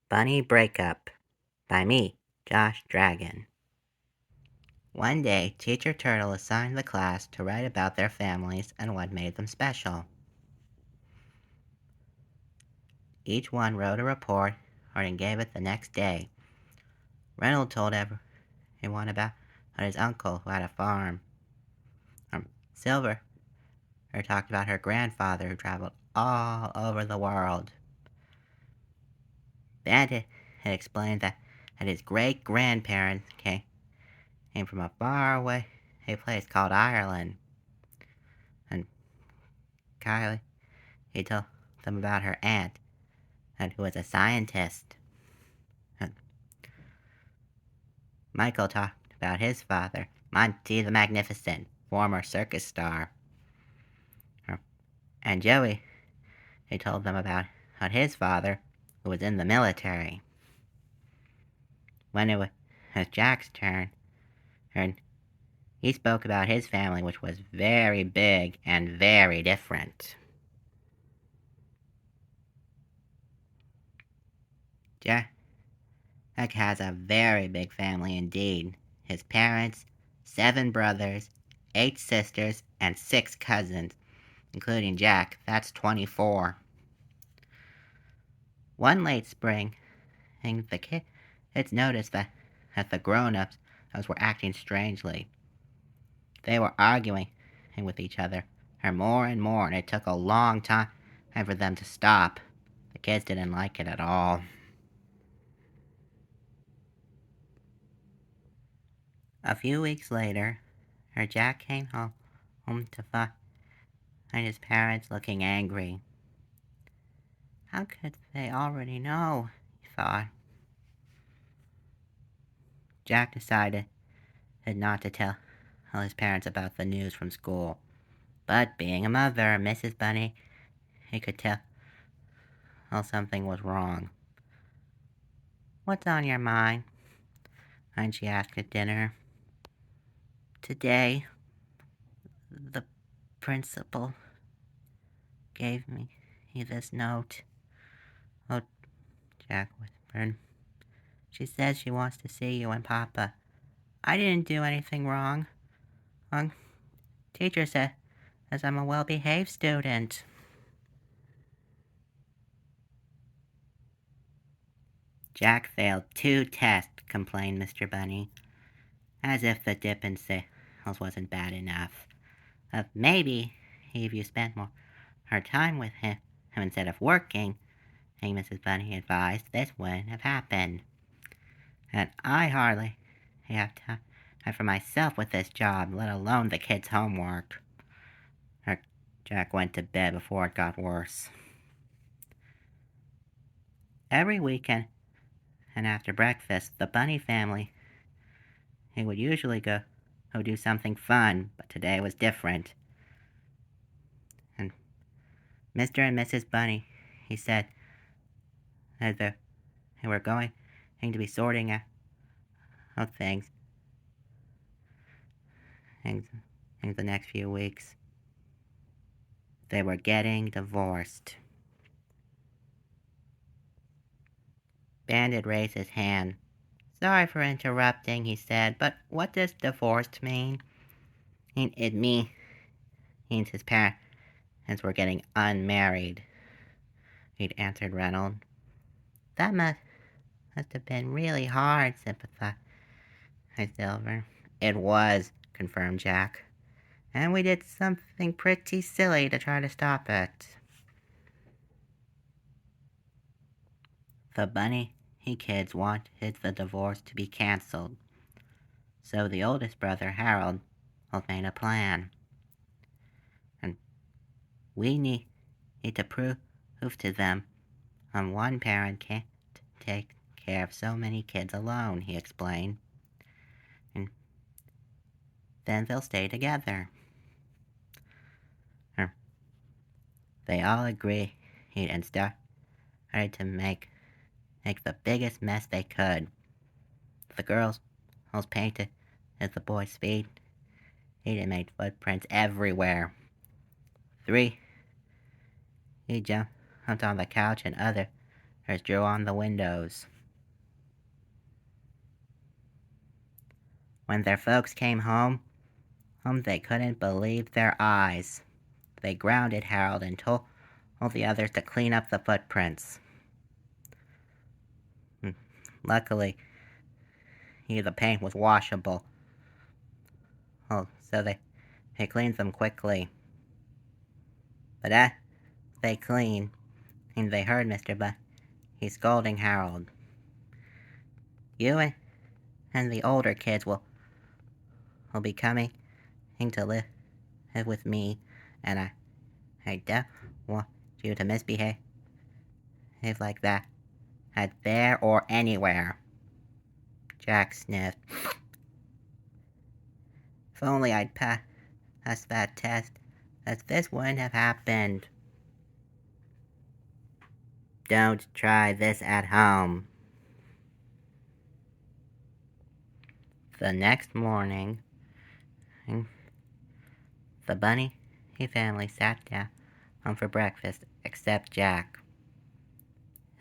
Bunny Breakup by me, Josh Dragon. One day, Teacher Turtle assigned the class to write about their families and what made them special. Each one wrote a report and gave it the next day. Reynolds told everyone about his uncle who had a farm. Silver talked about her grandfather who traveled all over the world. Bandit had explained that his great-grandparents came from a faraway place called Ireland. And Kylie, he told them about her aunt, who was a scientist. And Michael talked about his father, Monty the Magnificent, former circus star. And Joey, he told them about his father, who was in the military. When it was Jack's turn, he spoke about his family, which was very big and very different. Jack has a very big family indeed. His parents, 7 brothers, 8 sisters, and 6 cousins, including Jack. That's 24. One late spring, the kids noticed that the grown-ups were acting strangely. They were arguing with each other more and more, and it took a long time for them to stop. The kids didn't like it at all. A few weeks later, Jack came home to find his parents looking angry. How could they already know, he thought. Jack decided not to tell his parents about the news from school. But being a mother, Mrs. Bunny, he could tell something was wrong. "What's on your mind?" and she asked at dinner. "Today, the principal gave me this note." "Oh," Jack whispered. "She says she wants to see you and Papa. I didn't do anything wrong. Teacher says I'm a well-behaved student." "Jack failed 2 tests," complained Mr. Bunny, as if the dip in sales wasn't bad enough. "Maybe if you spent more time with him instead of working," Mrs. Bunny advised, "this wouldn't have happened. And I hardly have time for myself with this job, let alone the kids' homework." Jack went to bed before it got worse. Every weekend, and after breakfast, the Bunny family would usually go do something fun, but today was different. And Mr. and Mrs. Bunny, he said that they were going to be sorting out things in the next few weeks. They were getting divorced. Bandit raised his hand. "Sorry for interrupting," he said, "but what does divorced mean?" "It means his parents were getting unmarried," he'd answered Reynolds. "That must have been really hard," sympathized Silver. "It was," confirmed Jack. "And we did something pretty silly to try to stop it." The Bunny kids wanted the divorce to be canceled. So the oldest brother, Harold, made a plan. "And we need to prove to them one parent can't take care of so many kids alone," he explained. "And then they'll stay together." They all agreed and started to make the biggest mess they could. The girls painted the boys' feet. He made footprints everywhere. 3, he jumped on the couch, and other drew on the windows. When their folks came home, they couldn't believe their eyes. They grounded Harold and told the others to clean up the footprints. Luckily, the paint was washable. So they cleaned them quickly. But as they cleaned, they heard Mr. He's scolding Harold. You and the older kids will be coming to live with me, and I don't want you to misbehave like that at there or anywhere. Jack sniffed. If only I'd passed that test, this wouldn't have happened. Don't try this at home. The next morning, the bunny family sat down for breakfast, except Jack.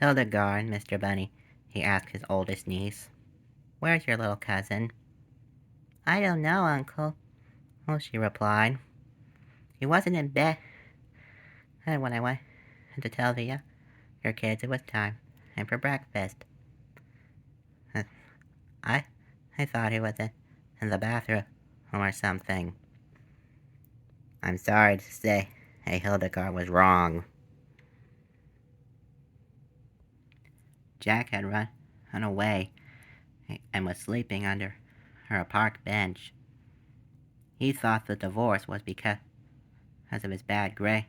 Hildegard, Mr. Bunny, he asked his oldest niece. Where's your little cousin? I don't know, Uncle, she replied. He wasn't in bed when I went to tell your kids it was time for breakfast. I thought he was in the bathroom or something. I'm sorry to say, Hildegard was wrong. Jack had run away and was sleeping under her park bench. He thought the divorce was because of his bad grade,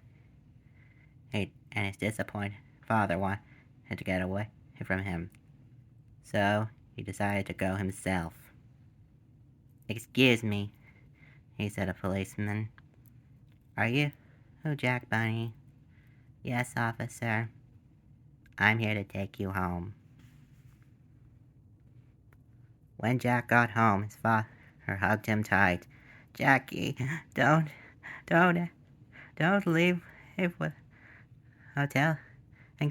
and his disappointed father wanted to get away from him. So he decided to go himself. Excuse me, he said to a policeman. Are you Jack Bunny? Yes, officer. I'm here to take you home. When Jack got home, his father hugged him tight. Jackie, don't leave without telling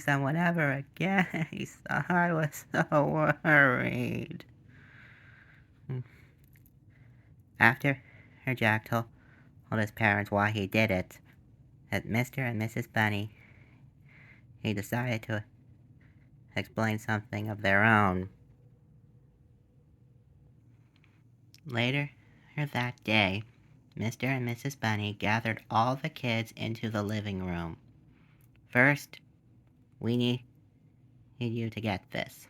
someone ever again. He said, I was so worried. After Jack told his parents why he did it, at Mr. and Mrs. Bunny, he decided to explain something of their own. Later that day, Mr. and Mrs. Bunny gathered all the kids into the living room. First, we need you to get this,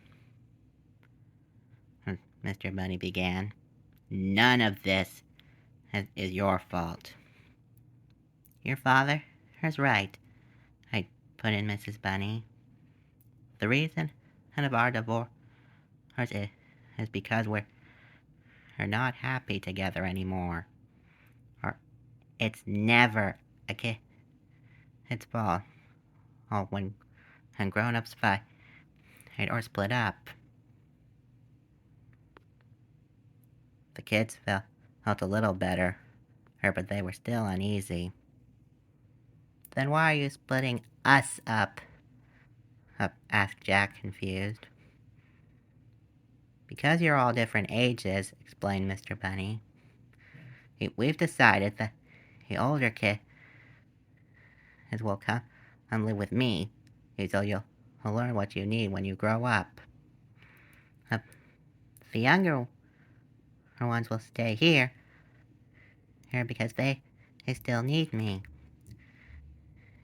Mr. Bunny began. None of this is your fault. Your father is right, I put in Mrs. Bunny. The reason of our divorce is because we're not happy together anymore. Or it's never a kid's fault. When grown-ups fight or split up. The kids felt a little better, but they were still uneasy. Then why are you splitting us up? Asked Jack, confused. Because you're all different ages, explained Mr. Bunny. We've decided that the older kids will come and live with me, so you'll learn what you need when you grow up. The younger ones will stay here because they still need me.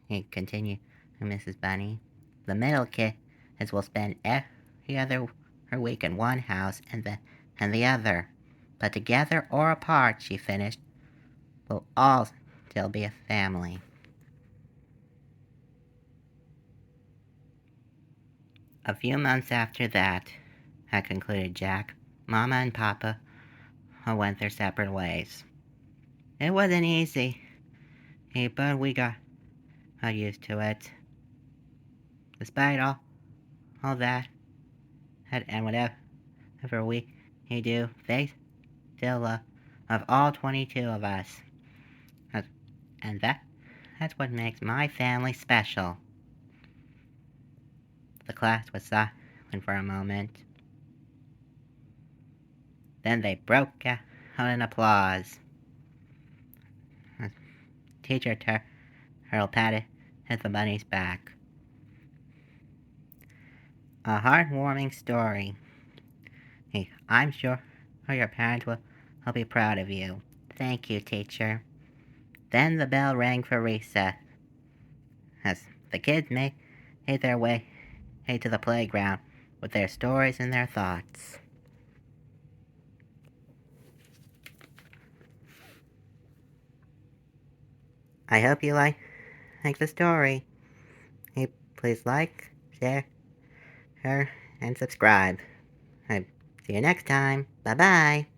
He continued, Mrs. Bunny. The middle kids will spend every other week in one house and the other. But together or apart, she finished, we'll all still be a family. A few months after that, had concluded Jack, Mama and Papa went their separate ways. It wasn't easy, but we got used to it. Despite all that, and whatever we do, they still love all 22 of us. And that's what makes my family special. The class was silent for a moment. Then they broke out in applause. Teacher Turtle patted the bunny's back. A heartwarming story. Hey, I'm sure your parents will be proud of you. Thank you, teacher. Then the bell rang for recess. As the kids made their way to the playground with their stories and their thoughts. I hope you like the story. Hey, please like, share, and subscribe. See you next time. Bye-bye.